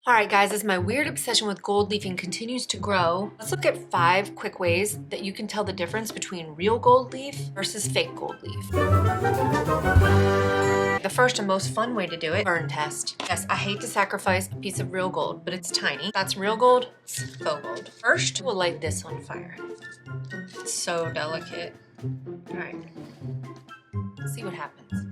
Alright guys, as my weird obsession with gold leafing continues to grow, let's look at 5 quick ways that you can tell the difference between real gold leaf versus fake gold leaf. The first and most fun way to do it, burn test. Yes, I hate to sacrifice a piece of real gold, but it's tiny. That's real gold, it's faux gold. First, we'll light this on fire. It's so delicate. Alright, let's see what happens.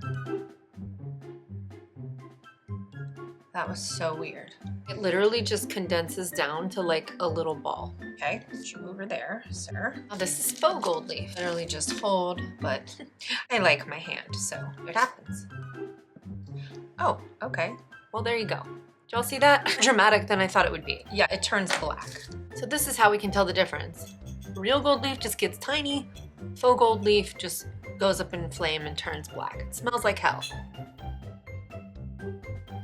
That was so weird. It literally just condenses down to like a little ball. Okay, put you over there, sir. Now this is faux gold leaf. Literally just hold, but I like my hand, so it happens. Oh, okay. Well, there you go. Did y'all see that? More dramatic than I thought it would be. Yeah, it turns black. So this is how we can tell the difference. Real gold leaf just gets tiny. Faux gold leaf just goes up in flame and turns black. It smells like hell.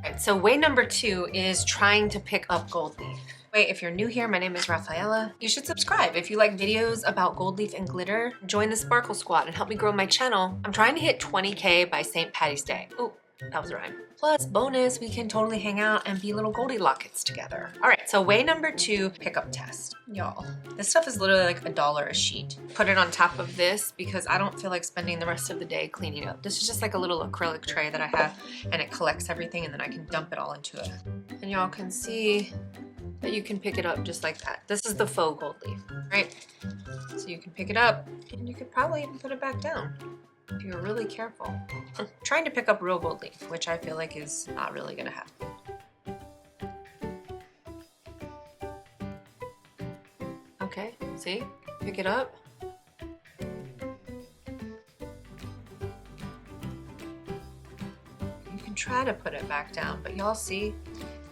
Alright, so way number 2 is trying to pick up gold leaf. Wait, if you're new here, my name is Raphaela. You should subscribe. If you like videos about gold leaf and glitter, join the Sparkle Squad and help me grow my channel. I'm trying to hit 20K by St. Patty's Day. Oh, that was a rhyme. Plus, bonus, we can totally hang out and be little Goldilockets together. All right, so way number 2, pickup test. Y'all, this stuff is literally like $1 a sheet. Put it on top of this because I don't feel like spending the rest of the day cleaning up. This is just like a little acrylic tray that I have, and it collects everything, and then I can dump it all into it. And y'all can see that you can pick it up just like that. This is the faux gold leaf, right? So you can pick it up, and you could probably even put it back down if you're really careful. Trying to pick up real gold leaf, which I feel like is not really gonna happen. Okay, see? Pick it up. You can try to put it back down, but y'all see,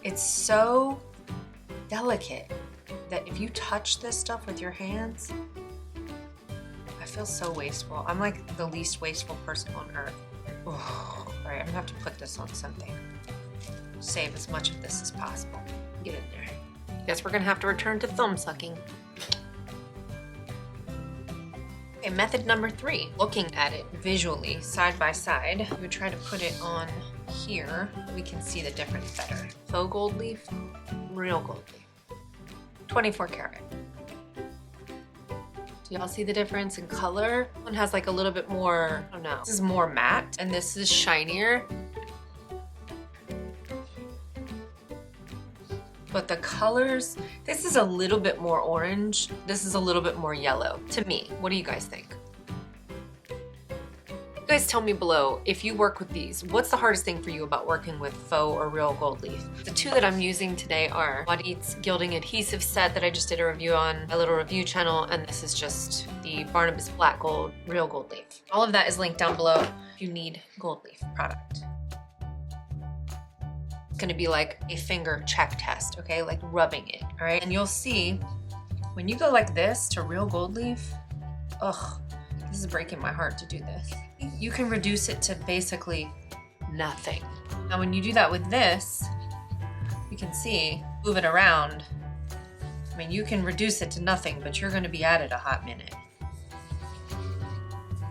it's so delicate that if you touch this stuff with your hands, I feel so wasteful. I'm like the least wasteful person on earth. Oh, all right, I'm gonna have to put this on something. Save as much of this as possible. Get in there. Guess we're gonna have to return to thumb sucking. Okay, method number 3, looking at it visually, side by side. We would try to put it on here. We can see the difference better. Faux gold leaf, real gold leaf. 24 karat. Do y'all see the difference in color? One has like a little bit more, I don't know. This is more matte and this is shinier. But the colors, this is a little bit more orange. This is a little bit more yellow to me. What do you guys think? You guys tell me below, if you work with these, what's the hardest thing for you about working with faux or real gold leaf? The 2 that I'm using today are Wadit's Gilding Adhesive Set that I just did a review on my little review channel, and this is just the Barnabas Black Gold Real Gold Leaf. All of that is linked down below if you need gold leaf product. It's gonna be like a finger check test, okay? Like rubbing it, all right? And you'll see, when you go like this to real gold leaf, ugh, this is breaking my heart to do this. You can reduce it to basically nothing. Now when you do that with this, you can see, move it around. I mean, you can reduce it to nothing, but you're gonna be at it a hot minute.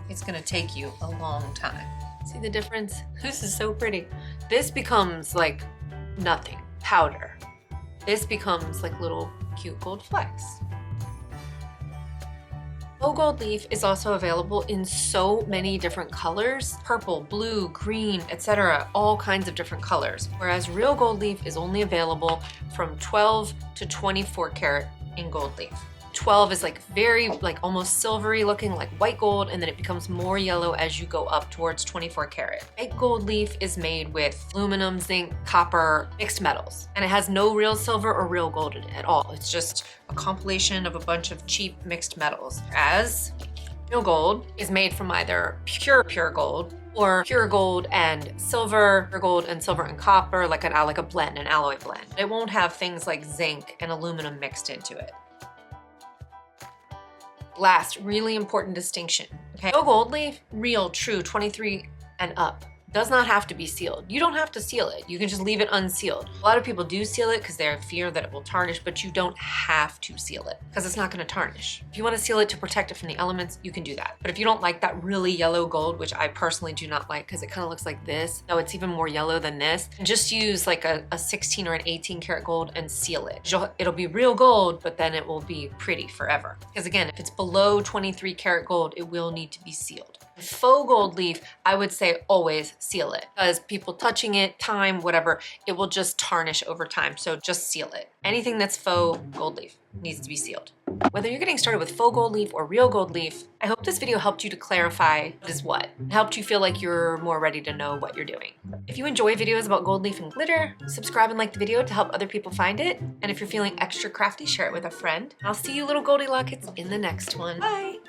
It's gonna take you a long time. See the difference? This is so pretty. This becomes like nothing, powder. This becomes like little cute gold flecks. Faux gold leaf is also available in so many different colors, purple, blue, green, etc., all kinds of different colors, whereas real gold leaf is only available from 12 to 24 karat in gold leaf. 12 is like very, like almost silvery looking, like white gold, and then it becomes more yellow as you go up towards 24 karat. Fake gold leaf is made with aluminum, zinc, copper, mixed metals, and it has no real silver or real gold in it at all. It's just a compilation of a bunch of cheap mixed metals. As real gold is made from either pure gold or pure gold and silver, pure gold and silver and copper, like a blend, an alloy blend. It won't have things like zinc and aluminum mixed into it. Last, really important distinction, okay? Faux gold leaf, real, true, 23 and up. does not have to be sealed. You don't have to seal it. You can just leave it unsealed. A lot of people do seal it because they fear that it will tarnish, but you don't have to seal it because it's not gonna tarnish. If you wanna seal it to protect it from the elements, you can do that. But if you don't like that really yellow gold, which I personally do not like because it kind of looks like this, no, it's even more yellow than this, just use like a 16 or an 18 karat gold and seal it. It'll be real gold, but then it will be pretty forever. Because again, if it's below 23 karat gold, it will need to be sealed. Faux gold leaf, I would say always seal it because people touching it, time, whatever, it will just tarnish over time. So just seal it. Anything that's faux gold leaf needs to be sealed. Whether you're getting started with faux gold leaf or real gold leaf, I hope this video helped you to clarify what is what. It helped you feel like you're more ready to know what you're doing. If you enjoy videos about gold leaf and glitter, subscribe and like the video to help other people find it. And if you're feeling extra crafty, share it with a friend. I'll see you little Goldie Lockets in the next one. Bye!